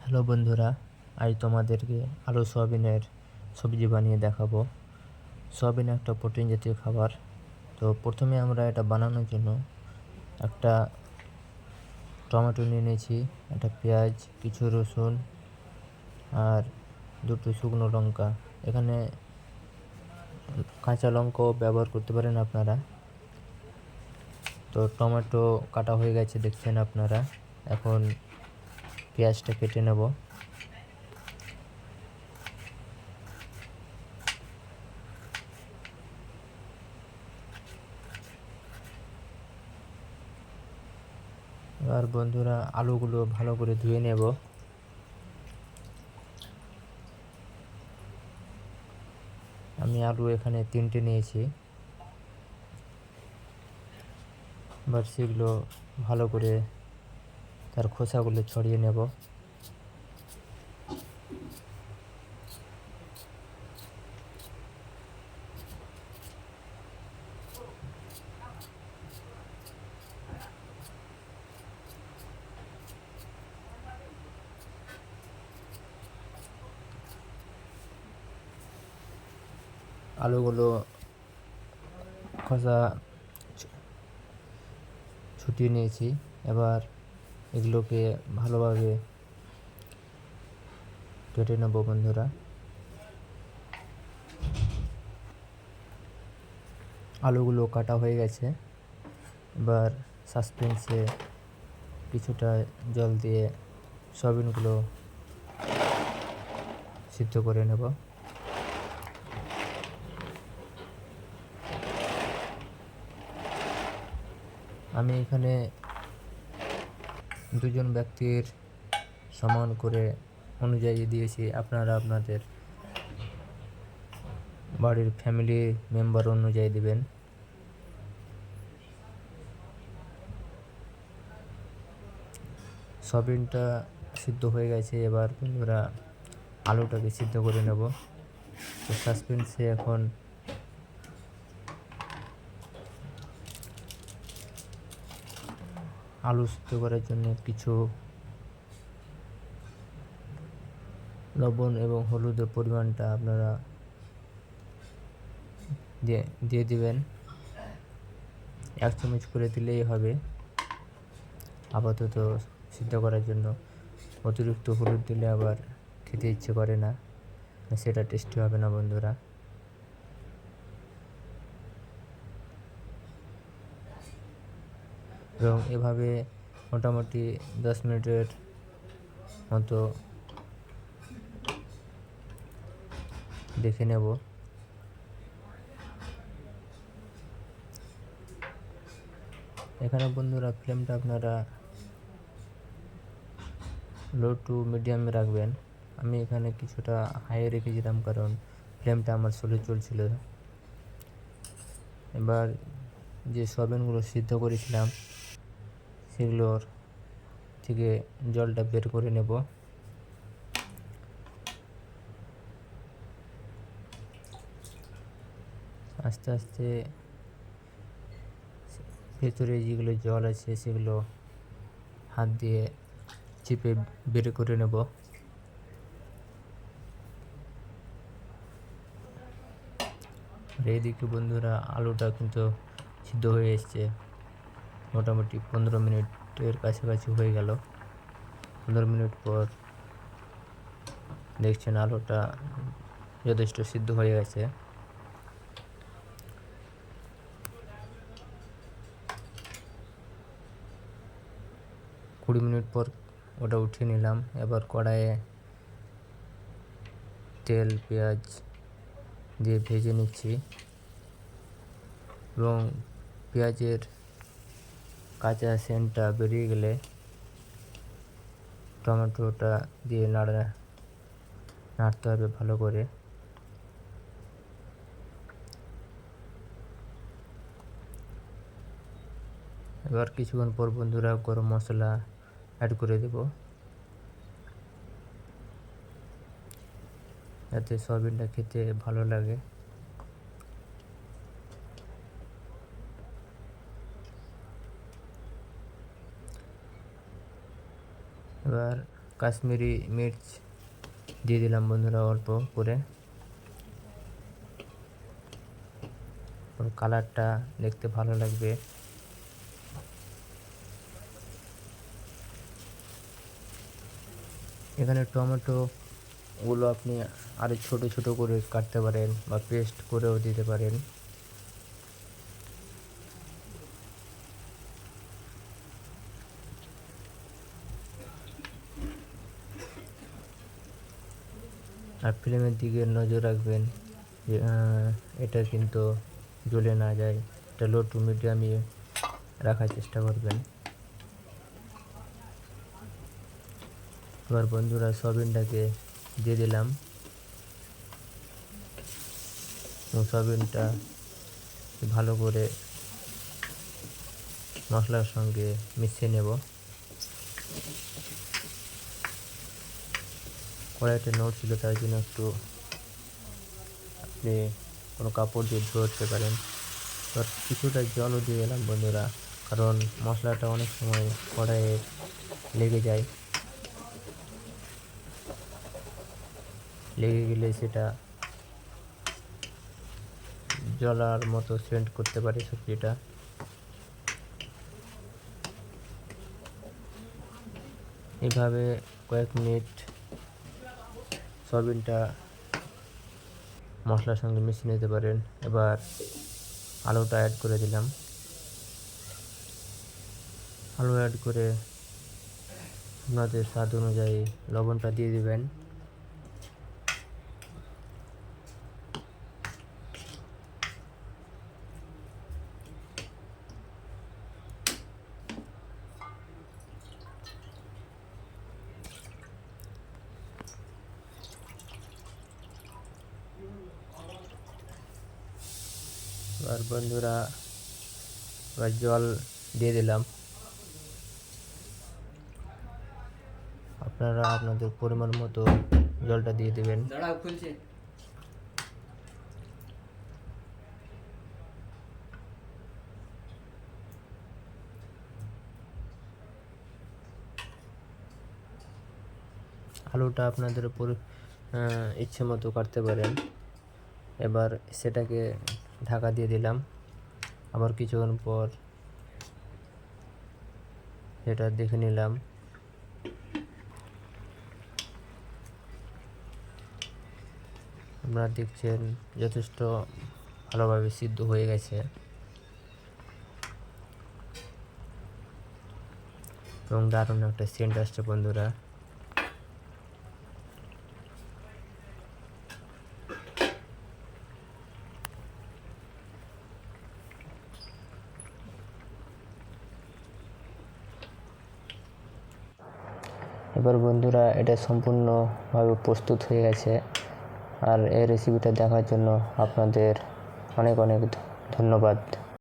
Hello বন্ধুরা, আজ তোমাদেরকে আলু সয়াবিনের সবজি বানিয়ে দেখাবো। সয়াবিন একটা প্রোটিন জাতীয় খাবার। তো প্রথমে আমরা এটা বানানোর জন্য একটা টমেটো নিয়ে নিয়েছি, একটা পেঁয়াজ, কিছু রসুন আর দুটো শুকনো লঙ্কা। এখানে কাঁচা লঙ্কাও ব্যবহার করতে পারেন আপনারা। তো টমেটো কাটা হয়ে গেছে দেখছেন আপনারা। এখন পেঁয়াজটা কেটে নেব। এবার বন্ধুরা আলুগুলো ভালো করে ধুয়ে নেব। আমি আলু এখানে 3টে নিয়েছি। এবার সেগুলো ভালো করে তার খোসাগুলো ছড়িয়ে নেব। আলুগুলো খোসা ছুটিয়ে নিয়েছি। এবার এগুলোকে ভালোভাবে কেটে নেব বন্ধুরা। আলুগুলো কাটা হয়ে গেছে। এবার সাসপেন্সে কিছুটা জল দিয়ে সয়াবিনগুলো সিদ্ধ করে নেব। আমি এখানে দুজন ব্যক্তির সমান করে অনুযায়ী দিয়েছি। আপনারা আপনাদের বাড়ির ফ্যামিলি মেম্বার অনুযায়ী দিবেন। সয়াবিনটা সিদ্ধ হয়ে গেছে। এবার বন্ধুরা আলুটাকে সিদ্ধ করে নেব। তো সাসপেন্সে এখন আলু সিদ্ধ করার জন্য কিছু লবণ এবং হলুদের পরিমাণটা আপনারা দিয়ে দিবেন। 1 চামচ করে দিলেই হবে আপাতত সিদ্ধ করার জন্য। অতিরিক্ত হলুদ দিলে আবার খেতে ইচ্ছে করে না, সেটা টেস্টি হবে না বন্ধুরা। এবং এভাবে মোটামুটি 10 মিনিটের মতো দেখে নেব। এখানে বন্ধুরা ফ্লেমটা আপনারা লো টু মিডিয়ামে রাখবেন। আমি এখানে কিছুটা হাইয়ে রেখেছিলাম কারণ ফ্লেমটা আমার স্লো চলছিল। এবার যে সয়াবিনগুলো সিদ্ধ করেছিলাম সেগুলোর থেকে জলটা বের করে নেব। আস্তে আস্তে ভেতরে যেগুলো জল আছে সেগুলো হাত দিয়ে চিপে বের করে নেব। আর এইদিকে বন্ধুরা আলুটা কিন্তু সিদ্ধ হয়ে এসছে। মোটামুটি 15 মিনিটের কাছাকাছি হয়ে গেল। 15 মিনিট পর দেখছেন আলুটা যথেষ্ট সিদ্ধ হয়ে গেছে। কুড়ি মিনিট পর ওটা উঠিয়ে নিলাম। এবার কড়াইয়ে তেল পেঁয়াজ দিয়ে ভেজে নিচ্ছি এবং পেঁয়াজের কাঁচা সেন্টটা বেরিয়ে গেলে টমেটোটা দিয়ে নাড়তে হবে ভালো করে। এবার কিছুক্ষণ পর বন্ধুরা গরম মশলা অ্যাড করে দেব যাতে সয়াবিনটা খেতে ভালো লাগে। এবার কাশ্মীরি মির্চ দিয়ে দিলাম বন্ধুরা অল্প করে, কালারটা দেখতে ভালো লাগবে। এখানে টমেটোগুলো আপনি আরও ছোট ছোট করে কাটতে পারেন বা পেস্ট করেও দিতে পারেন। আর ফ্লেমের দিকে নজর রাখবেন যে এটা কিন্তু জ্বলে না যায়, এটা লো টু মিডিয়ামে রাখার চেষ্টা করবেন। এবার বন্ধুরা সয়াবিনটাকে দিয়ে দিলাম এবং সয়াবিনটা ভালো করে মশলার সঙ্গে মিশিয়ে নেব। কড়াইটা নড়ছিল, তার জন্য একটু আপনি কোনো কাপড় দিয়ে ধরতে পারেন। তো কিছুটা জলও দিয়ে এলাম বন্ধুরা, কারণ মশলাটা অনেক সময় কড়াইয়ে লেগে যায়, লেগে গেলে সেটা জলার মতো সেন্ট করতে পারে সবজিটা। এইভাবে কয়েক মিনিট সয়াবিনটা মশলার সঙ্গে মিশিয়ে নিতে পারেন। এবার আলুটা অ্যাড করে দিলাম। আলু অ্যাড করে আপনাদের স্বাদ অনুযায়ী লবণটা দিয়ে দিবেন। আর বন্ধুরা এবার জল দিয়ে দিলাম। আপনারা আপনাদের পরিমাণ মতো জলটা দিয়ে দেবেন। আলুটা আপনাদের ইচ্ছে মতো কাটতে পারেন। এবার সেটাকে ঢাকা দিয়ে দিলাম। আবার কিছুক্ষণ পর সেটা দেখে নিলাম। আপনারা দেখছেন যথেষ্ট ভালোভাবে সিদ্ধ হয়ে গেছে এবং দারুণ একটা সেন্ট আসছে বন্ধুরা। এবার বন্ধুরা এটা সম্পূর্ণভাবে প্রস্তুত হয়ে গেছে। আর এই রেসিপিটা দেখার জন্য আপনাদের অনেক অনেক ধন্যবাদ।